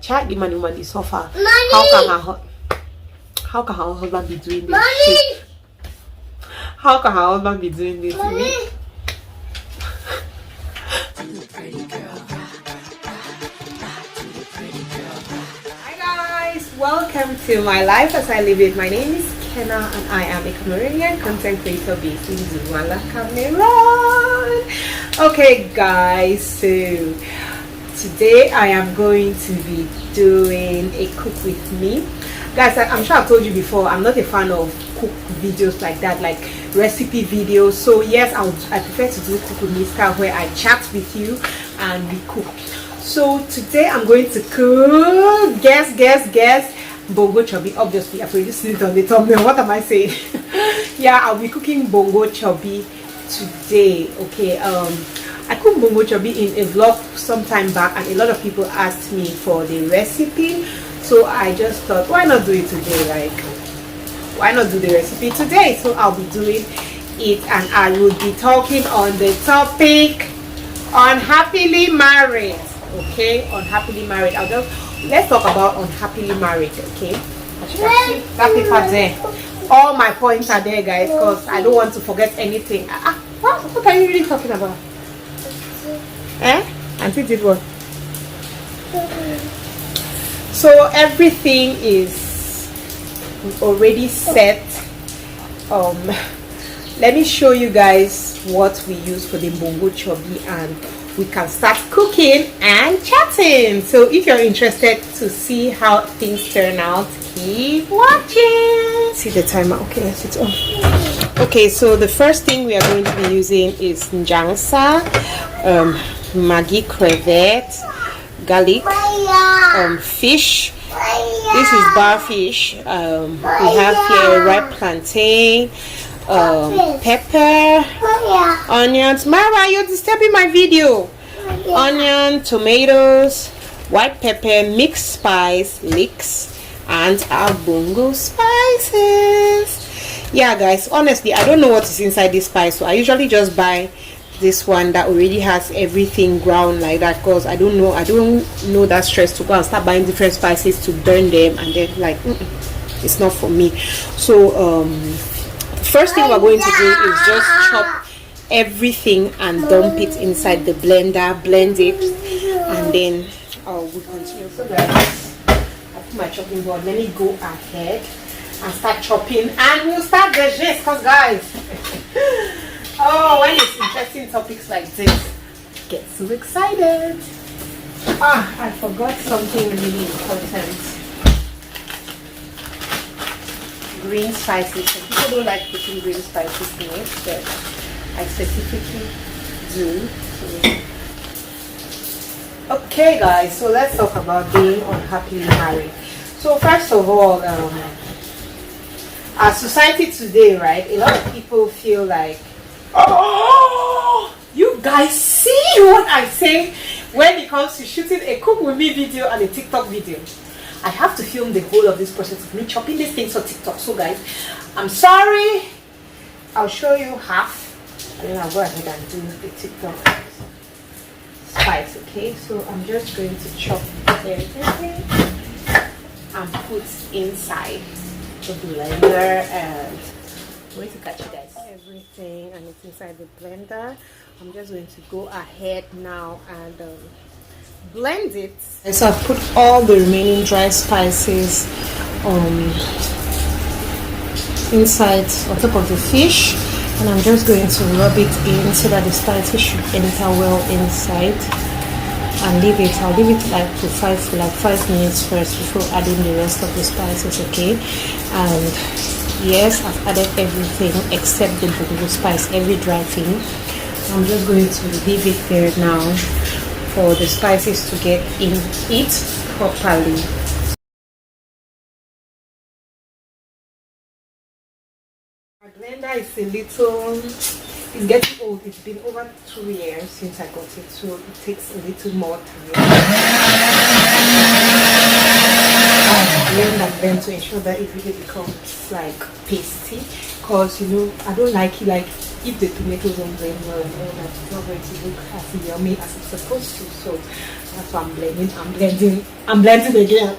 Child, the man woman is suffer. How can her husband be doing this shit? How can her husband be doing this to me? Hi guys, welcome to my life as I live it. My name is Kenna and I am a Cameroonian content creator based in Douala, Cameroon. Okay guys, so today I am going to be doing a cook with me. Guys, I'm sure I've told you before, I'm not a fan of cook videos like that, like recipe videos. So yes, I prefer to do cook with me style where I chat with you and we cook. So today I'm going to cook, guess, Mbongo Tchobi. Obviously, I've already seen it on the thumbnail. What am I saying? Yeah, I'll be cooking Mbongo Tchobi today. Okay, I cooked Mbongo Tchobi in a vlog some time back and a lot of people asked me for the recipe. So I just thought, why not do it today? Like, why not do the recipe today? So I'll be doing it and I will be talking on the topic unhappily married. Okay, unhappily married. Let's talk about unhappily married. Okay, as you can see, that paper there, all my points are there, guys, because I don't want to forget anything. What are you really talking about? Auntie did what? So everything is already set. Let me show you guys what we use for the Mbongo Tchobi and we can start cooking and chatting. So if you're interested to see how things turn out, keep watching. See the timer. Okay, let's it on. Okay, so the first thing we are going to be using is njangsa, Maggi crevette, garlic, fish. This is bar fish. We have here ripe plantain, pepper, onions. Mara, you're disturbing my video. Onion, tomatoes, white pepper, mixed spice, leeks, and our bongo spices. Yeah guys, honestly I don't know what is inside this spice, so I usually just buy this one that already has everything ground like that, because I don't know that stress to go and start buying different spices to burn them and then like it's not for me. So first thing we're going to do is just chop everything and dump it inside the blender, blend it, and then we continue. So guys, I put my chopping board. Let me go ahead and start chopping and we'll start the gist, because guys oh, when it's interesting topics like this, get so excited. I forgot something really important. Green spices. Some people don't like putting green spices in it, but I specifically do. Okay guys, so let's talk about being unhappily married. So first of all, our society today, right, a lot of people feel like, oh, you guys see what I say when it comes to shooting a cook with me video and a TikTok video. I have to film the whole of this process of me chopping these things for TikTok. So guys, I'm sorry. I'll show you half and then I'll go ahead and do the TikTok spice. Okay, so I'm just going to chop everything and put inside the blender and I'm going to catch you guys everything and it's inside the blender. I'm just going to go ahead now and blend it. So I've put all the remaining dry spices inside on top of the fish and I'm just going to rub it in so that the spices should enter well inside and leave it. I'll leave it like for 5 minutes first before adding the rest of the spices. Okay, and yes, I've added everything except the bongo spice, every dry thing. I'm just going to leave it there now for the spices to get in it properly. My blender is a little, it's getting old. It's been over 2 years since I got it, so it takes a little more time. I blend and blend to ensure that it really becomes like pasty, because you know I don't like it like if the tomatoes don't blend well and all that, it's not going to look as yummy as it's supposed to. So That's why I'm blending. I'm blending again.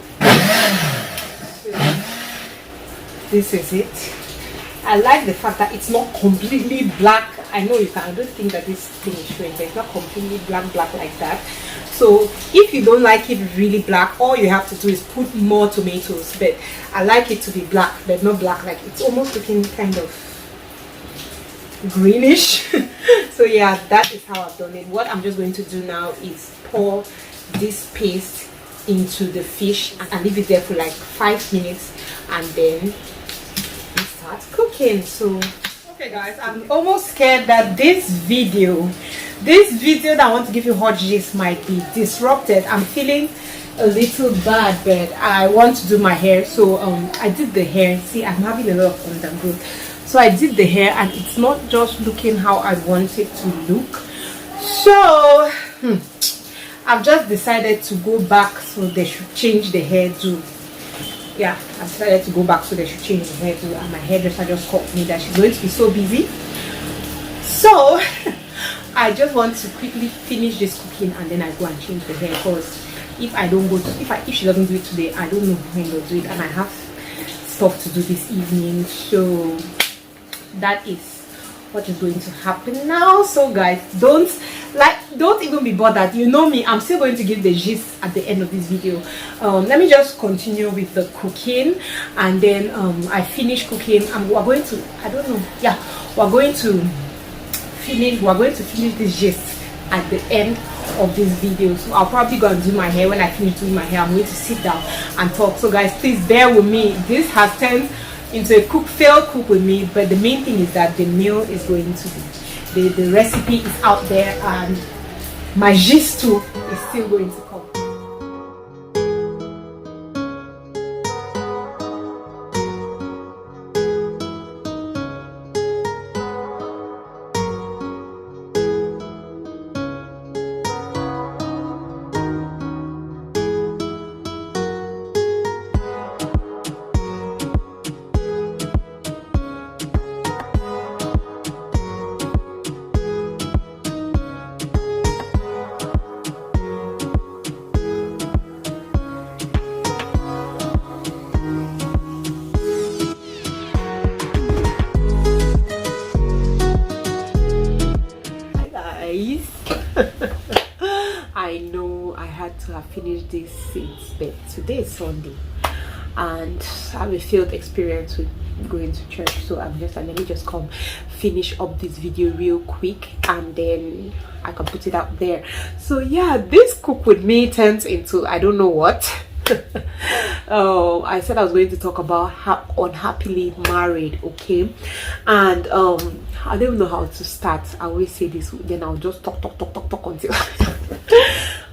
This is it. I like the fact that it's not completely black. I know you can. I don't think that this thing is showing, but it's not completely black like that. So if you don't like it really black, all you have to do is put more tomatoes. But I like it to be black, but not black, like it's almost looking kind of greenish. So yeah, that is how I've done it. What I'm just going to do now is pour this paste into the fish and leave it there for like 5 minutes, and then we start cooking. So okay guys, I'm almost scared that this video that I want to give you hot gist might be disrupted. I'm feeling a little bad, but I want to do my hair. So I did the hair. See, I'm having a lot of undergrowth. So I did the hair and it's not just looking how I want it to look. So I've just decided to go back, so they should change the hairdo. Yeah, I decided to go back so they should change the hairdo, and my hairdresser just called me that she's going to be so busy. So I just want to quickly finish this cooking and then I go and change the hair, because if I don't go to, if she doesn't do it today, I don't know when they'll do it, and I have stuff to do this evening. So that is what is going to happen now. So guys, don't even be bothered. You know me, I'm still going to give the gist at the end of this video. Let me just continue with the cooking, and then I finish cooking and we're going to, I don't know, yeah, we're going to finish this gist at the end of this video. So I'll probably go and do my hair. When I finish doing my hair, I'm going to sit down and talk. So guys, please bear with me. This has turned into a failed cook with me, but the main thing is that the meal is going to be, the recipe is out there, and my gist too is still going to come. I know I had to have finished this since, but today is Sunday and I have a failed experience with going to church, so I'm just like, let me just come finish up this video real quick and then I can put it out there. So yeah, this cook with me turns into I don't know what. I said I was going to talk about unhappily married, okay, and I don't even know how to start. I always say this, then I'll just talk until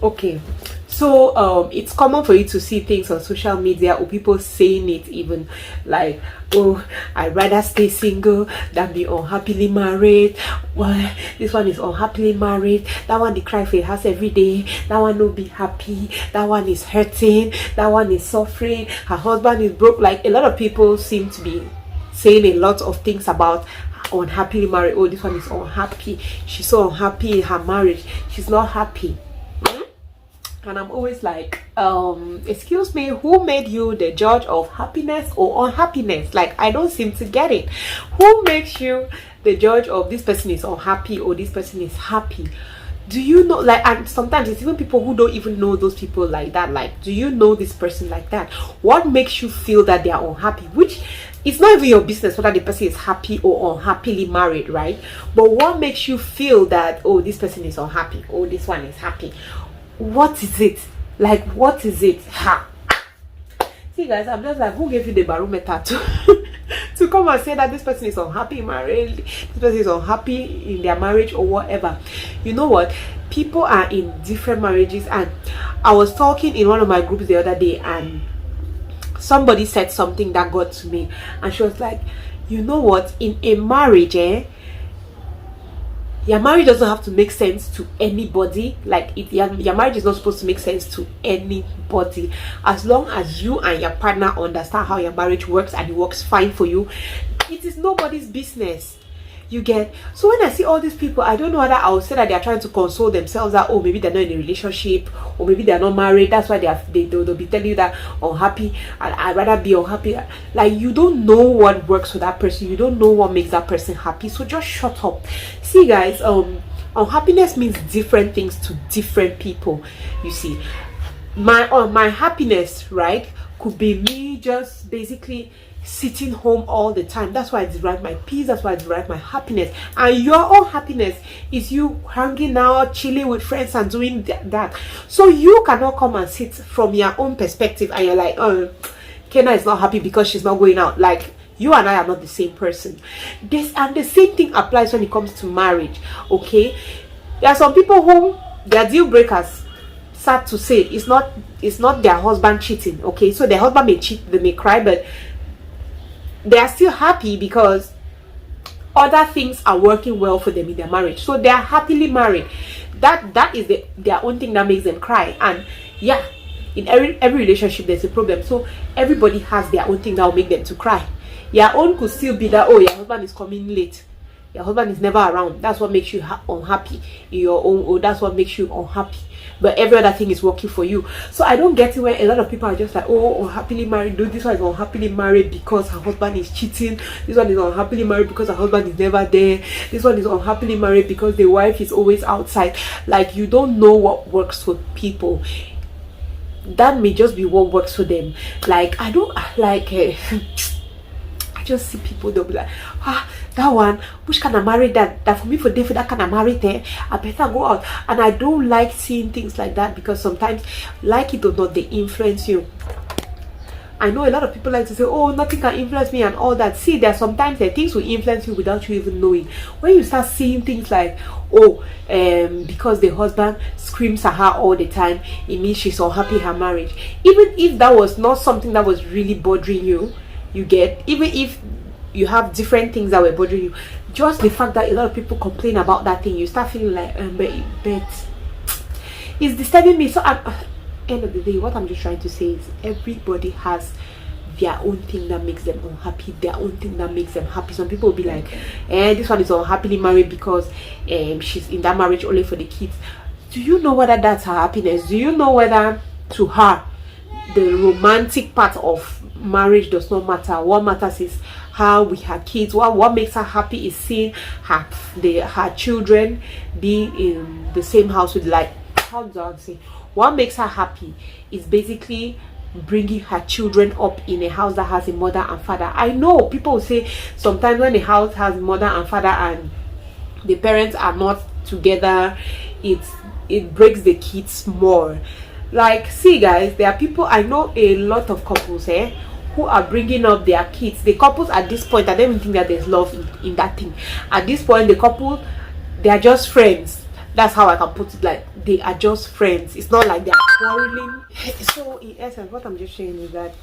okay. So it's common for you to see things on social media or people saying it, even like, oh, I'd rather stay single than be unhappily married. Well, this one is unhappily married, that one they cry for a house every day, that one no be happy, that one is hurting, that one is suffering, her husband is broke. Like, a lot of people seem to be saying a lot of things about unhappily married. Oh, this one is unhappy, she's so unhappy in her marriage, she's not happy. And I'm always like, excuse me, who made you the judge of happiness or unhappiness? Like, I don't seem to get it. Who makes you the judge of this person is unhappy or this person is happy? Do you know, like, and sometimes it's even people who don't even know those people like that. Like, do you know this person like that? What makes you feel that they are unhappy? Which, it's not even your business whether the person is happy or unhappily married, right? But what makes you feel that, oh, this person is unhappy, oh, this one is happy? What is it? Like, what is it? Ha! See guys, I'm just like, who gave you the barometer to come and say that this person is unhappy married, this person is unhappy in their marriage or whatever? You know what? People are in different marriages, and I was talking in one of my groups the other day and somebody said something that got to me, and she was like, you know what? In a marriage, your marriage doesn't have to make sense to anybody. Like, your marriage is not supposed to make sense to anybody. As long as you and your partner understand how your marriage works and it works fine for you, it is nobody's business. You get? So when I see all these people, I don't know whether I'll say that they're trying to console themselves that, oh, maybe they're not in a relationship, or maybe they're not married, that's why they'll be telling you that unhappy, and I'd rather be unhappy. Like, you don't know what works for that person, you don't know what makes that person happy, so just shut up. See guys, unhappiness means different things to different people. You see, my happiness, right, could be me just basically sitting home all the time. That's why I derive my peace, that's why I derive my happiness. And your own happiness is you hanging out, chilling with friends and doing that. So you cannot come and sit from your own perspective and you're like, oh, Kenna is not happy because she's not going out. Like, you and I are not the same person. And the same thing applies when it comes to marriage. Okay, there are some people who their deal breakers, sad to say, it's not their husband cheating. Okay, so their husband may cheat, they may cry, but they are still happy because other things are working well for them in their marriage. So they are happily married. That is their own thing that makes them cry. And yeah, in every relationship there's a problem. So everybody has their own thing that will make them to cry. Your own could still be that, oh, your husband is coming late, your husband is never around, that's what makes you unhappy in your own, or that's what makes you unhappy. But every other thing is working for you. So I don't get it when a lot of people are just like, oh, unhappily married. No, this one is unhappily married because her husband is cheating. This one is unhappily married because her husband is never there. This one is unhappily married because the wife is always outside. Like, you don't know what works for people. That may just be what works for them. Like, I don't like I just see people, they'll be like, that one, which can I marry that for me for day for that can I marry there, I better go out. And I don't like seeing things like that, because sometimes, like it or not, they influence you. I know a lot of people like to say, oh, nothing can influence me and all that. See, there are sometimes things will influence you without you even knowing. When you start seeing things like, oh, because the husband screams at her all the time, it means she's unhappy in her marriage. Even if that was not something that was really bothering you, you get, even if you have different things that were bothering you, just the fact that a lot of people complain about that thing, you start feeling like, but it's disturbing me. So at end of the day, what I'm just trying to say is everybody has their own thing that makes them unhappy, their own thing that makes them happy. Some people will be like, this one is unhappily married because she's in that marriage only for the kids. Do you know whether that's her happiness? Do you know whether to her the romantic part of marriage does not matter? What matters is how we have kids. What makes her happy is seeing her children being in the same house with, like, how do I say, what makes her happy is basically bringing her children up in a house that has a mother and father. I know people will say sometimes when a house has mother and father and the parents are not together, it breaks the kids more. Like, see guys, there are people, I know a lot of couples who are bringing up their kids. The couples at this point, I don't even think that there's love in that thing. At this point, the couple, they are just friends. That's how I can put it. Like, they are just friends. It's not like they are quarreling. So in essence, what I'm just saying is that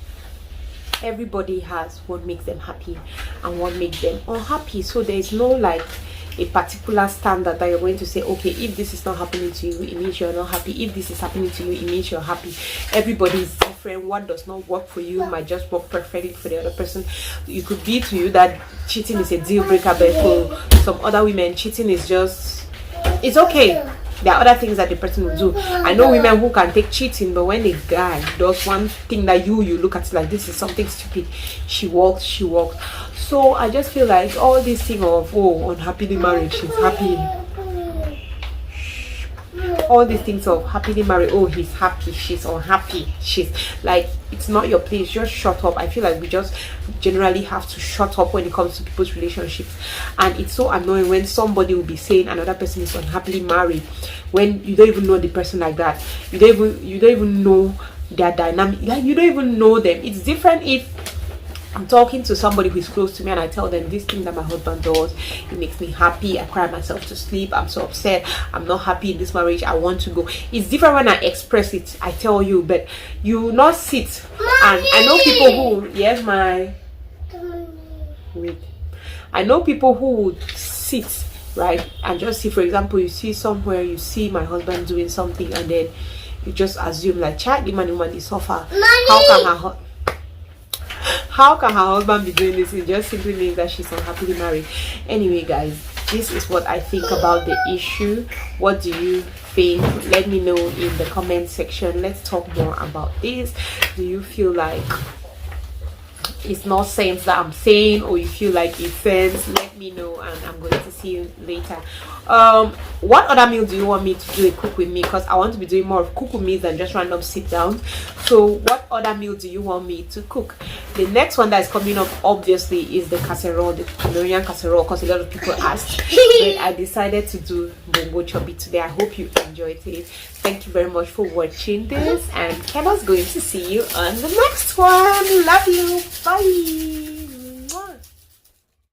everybody has what makes them happy and what makes them unhappy. So there is no like a particular standard that you're going to say, okay, if this is not happening to you, it means you're not happy. If this is happening to you, it means you're happy. Everybody is different. What does not work for you might just work perfectly for the other person. It could be to you that cheating is a deal breaker, but for some other women, cheating is just, it's okay. There are other things that the person will do. I know women who can take cheating, but when a guy does one thing that you look at it like, this is something stupid, she walks. So I just feel like all this thing of, oh, unhappily married, she's happy, all these things of happily married, oh, he's happy, she's unhappy, she's like, it's not your place. Just shut up. I feel like we just generally have to shut up when it comes to people's relationships. And it's so annoying when somebody will be saying another person is unhappily married when you don't even know the person like that. You don't even know their dynamic. Like, you don't even know them. It's different if I'm talking to somebody who is close to me and I tell them this thing that my husband does, it makes me happy, I cry myself to sleep, I'm so upset, I'm not happy in this marriage, I want to go. It's different when I express it, I tell you, but you will not sit. And I know people who, yes, my wait, I know people who would sit, right, and just see, for example, you see somewhere, you see my husband doing something and then you just assume like, child, the man is suffer. How can How can her husband be doing this? It just simply means that she's unhappily married. Anyway, guys, this is what I think about the issue. What do you think? Let me know in the comment section. Let's talk more about this. Do you feel like it's not sense that I'm saying, or you feel like it's sense? Let me know, and I'm going to see you later. What other meal do you want me to do a cook with me? Because I want to be doing more of cook with me than just random sit down. So what other meal do you want me to cook? The next one that is coming up obviously is the casserole, the Cameroonian casserole, because a lot of people asked. But I decided to do Mbongo Tchobi today. I hope you enjoyed it. Thank you very much for watching this, and Kena's going to see you on the next one. Love you. Bye.